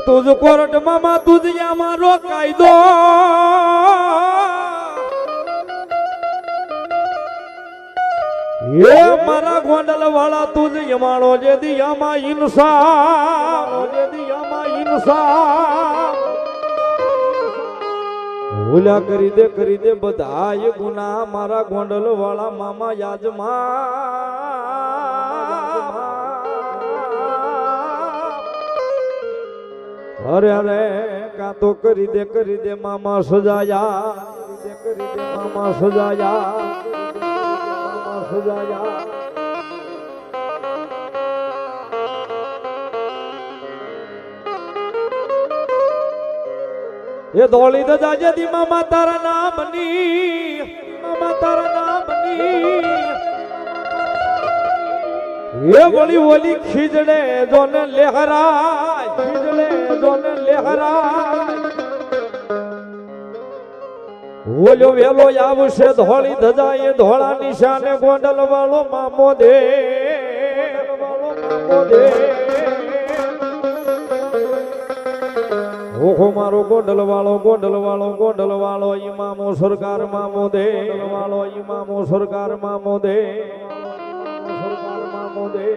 તુજ court મામા તુજિયા મારો કાયદો એ મારા ગોંડલ વાળા તુજિયા માળો જે દિયામાં ઇન્સાફ જે દિયામાં ઇન્સાફ ભૂલ્યા કરી દે બધાય ગુના મારા ગોંડલ વાળા મામા યાજમાં અરે અરે કા તો કરી દે મામા સજાયા કરી દે મામા સજાયા મામા સજાયા એ દોડી તો જાજે દી મામા તારા નામની મામા તારા નામની એ વળી ઓલી ખીજડે જોને લેહરાય ખીજડે જોને લેહરાય ઓલો વેલો આવશે ધોળી ધજા એ ધોળા નિશાને ગોંડલ વાળો મામો દે ઓહો મારો ગોંડલ વાળો ઇમામો સરકાર મામો દે વાળો ઇમામો સરકાર મામો દે સરકાર મામો દે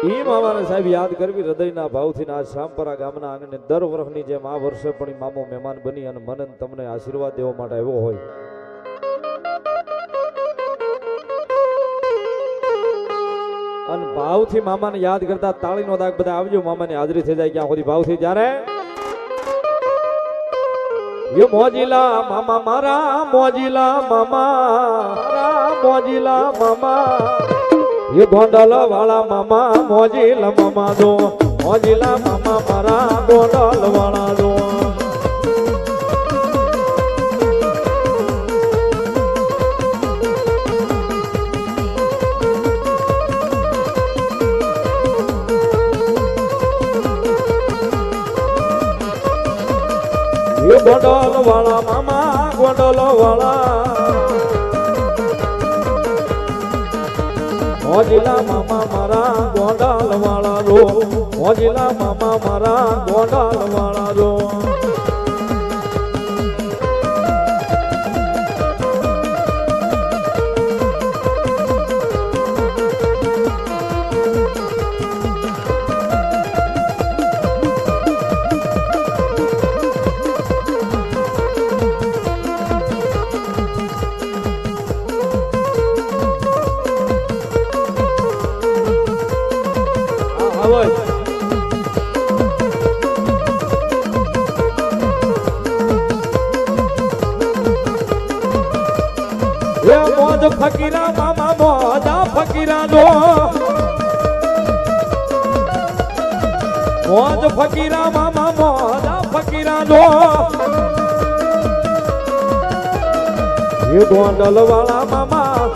ઈ મામાને સાહેબ યાદ કરવી હૃદયના ભાવથી આ શામપરા ગામના આંગણે દર વર્ષની જેમ આ વર્ષે પણ મામો મહેમાન બની અને મને તમને આશીર્વાદ દેવા માટે આવ્યો હોય અને ભાવથી મામાને યાદ કરતા તાળીનો દાગ બધા આવજો મામાની હાજરી થઈ જાય ક્યાં સુધી ભાવથી જ્યારે એ મોજીલા મામા મારા મોજીલા મામા એ ગોંડલ વાળા મામા મોજીલા મામા દો મોજીલા મામા મારા ગોંડલ વાળા દો ગોંડલ વાળા મામા ગોંડલ વાળા મોજીલા મામા મારા ગોંડલ વાળા રો મોજીલા મામા મારા ગોંડલ વાળા રો મોજ ફકીરા મામા મોજા ફકીરા દો મોજ ફકીરા મામા મોજા ફકીરા દો એ ગોંડલ વાળા મામા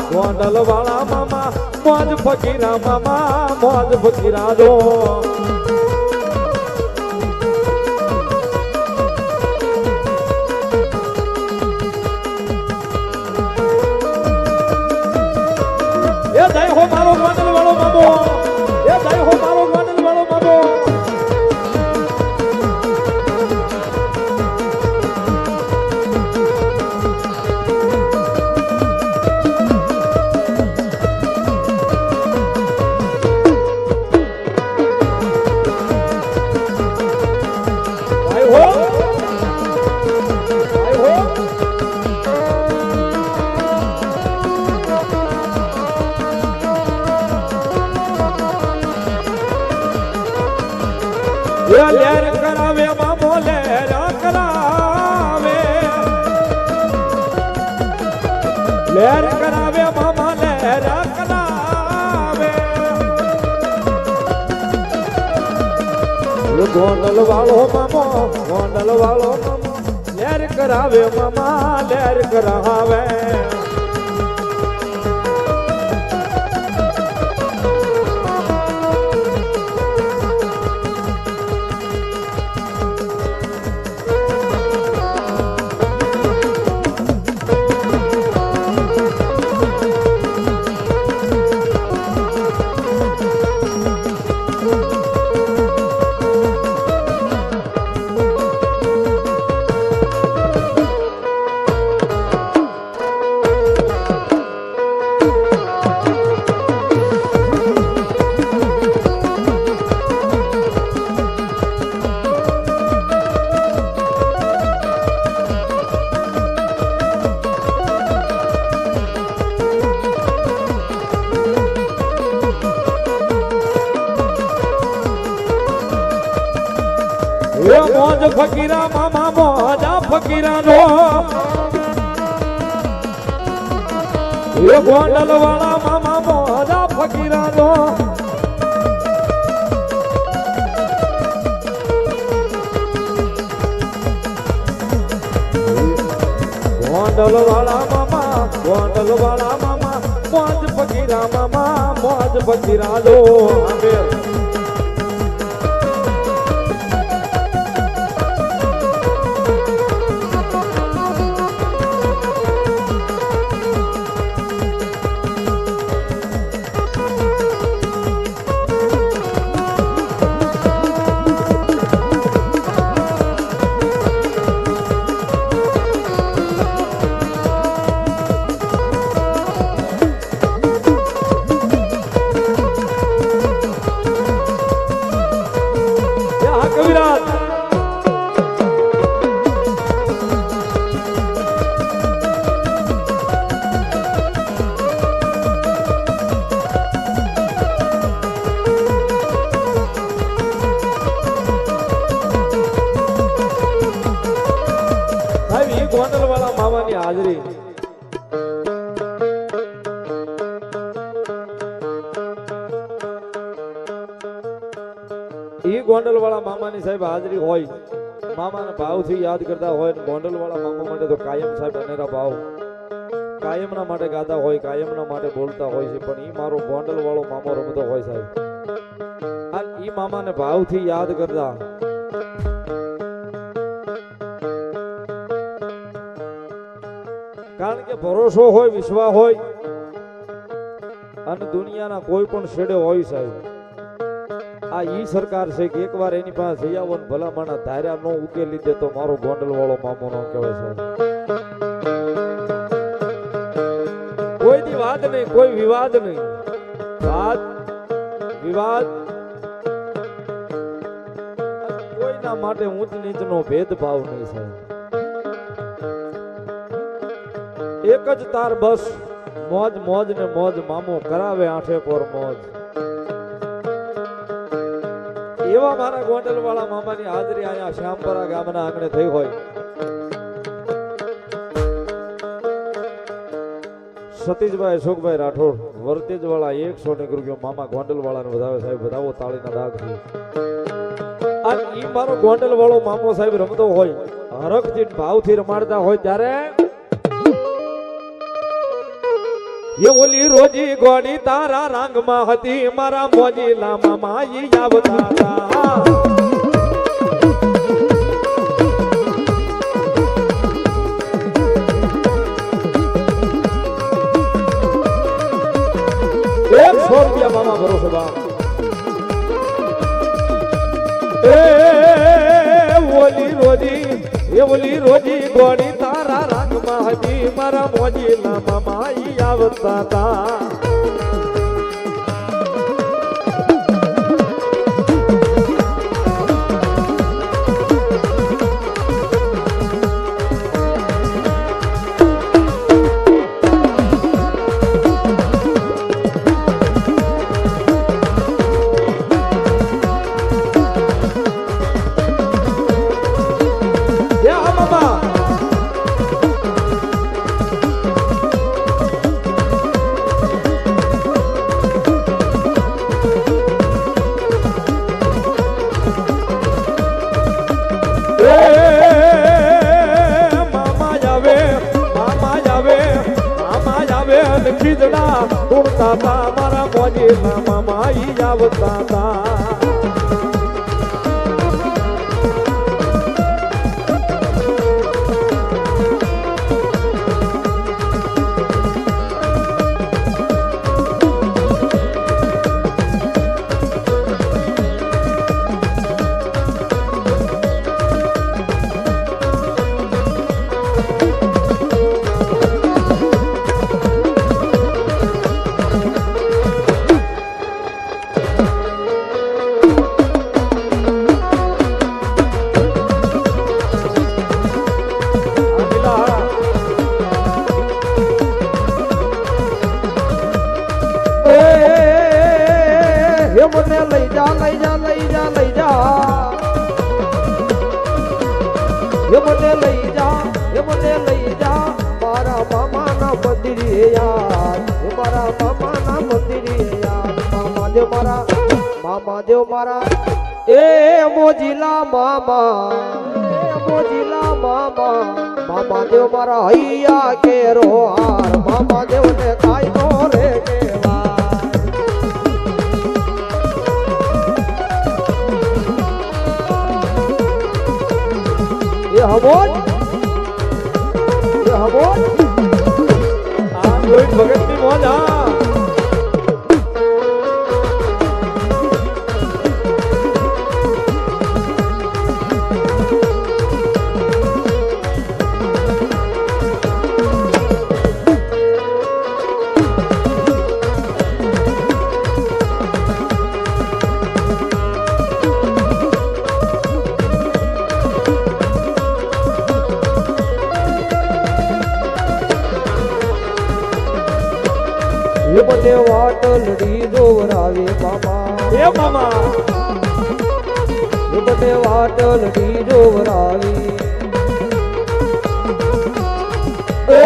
મોજ ફકીરા મામા મોજ ફકીરા દો જય હો મારો ગોંડલ વાળો મામો એ જય હો મારો ગોંડલ વાળો મામો લેર કરાવે મામો લેર કરાવે મામા લેર કરાવે ગોંડલ વાળો મામો લેર કરાવે મામા લેર કરાવે ફકીરા મામા મોજા ફકીરા નો એ ગોંડલ વાળા મામા મોજા ફકીરા નો ગોંડલ વાળા મામા મોજ ફકીરા મામા મોજ ફકીરા લો આંબેર ગોંડલ વાળા મામાની હાજરી ઈ ગોંડલ વાળા મામાની સાહેબ હાજરી હોય મામાના ભાવથી યાદ કરતા હોય ગોંડલ વાળા મામા માટે તો કાયમ સાહેબ અનેરા ભાવ કાયમના માટે ગાતા હોય કાયમના માટે બોલતા હોય છે પણ ઈ મારો ગોંડલ વાળો મામો રમતો હોય સાહેબ અને ઈ મામાને ભાવથી યાદ કરતા કારણ કે ભરોસો હોય વિશ્વાસ હોય અને દુનિયાના કોઈ પણ છેડે હોય સાહેબ આ ઈ સરકાર છે કે એકવાર એની પાસે જઈ આવો ને ભલામણા ધાર્યા નો ઉકેલી દે તો મારો ગોંડલ વાળો મામો નો કહેવાય સાહેબ કોઈ દી વાત નહીં કોઈ વિવાદ નહીં વાત વિવાદ કોઈના માટે ઊંચ નીચ નો ભેદભાવ નહીં સાહેબ એક જ તાર બસ મોજ મોજ ને મોજ મામો કરાવે આઠે પર મોજ એવા મારા ગોંડલ વાળા મામાની હાજરી અહીંયા શ્યામપરા ગામના આંગણે થઈ હોય સતીશભાઈ અશોકભાઈ રાઠોડ વર્તેજ વાળા 100 રૂપિયા મામા ગોંડલ વાળાને વધાવે સાહેબ વધાવો તાળીના દાગથી આ ઈ મારો ગોંડલ વાળો મામો સાહેબ રમતો હોય હરખથી ભાવથી રમાડતા હોય ત્યારે એ ઓલી રોજી ગોડી તારા રંગમાં હતી મારા મોજી લામા માઈ આવતા હતા ₹100 મામા ભરોસો બા ઓલી રોજી ગોડી તારા રંગમાં હતી મારા મોજી લામા માઈ આવતા હતા ખીજડા ઉડતા તા મારા મોજી મામા માઈ આવતા તા એ મને લઈ જા મારા મામાના મંદિરે યાર એ મારા મામાના મંદિરે યાર મામા દેવ મારા એ મોજીલા મામા મામા દેવ મારા હૈયા કેરો હાર મામા દેવ ને કાઈ નો રે કેવા એ હમોજ આ રોહિત ભગતની મોજ હા મને વાટલડી દોરાવે મામા એ મામા મને વાટલડી દોરાવી એ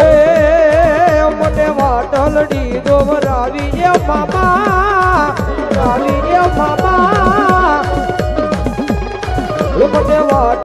મને વાટલડી દોરાવી એ મામા રાવી એ મામા મને વાટ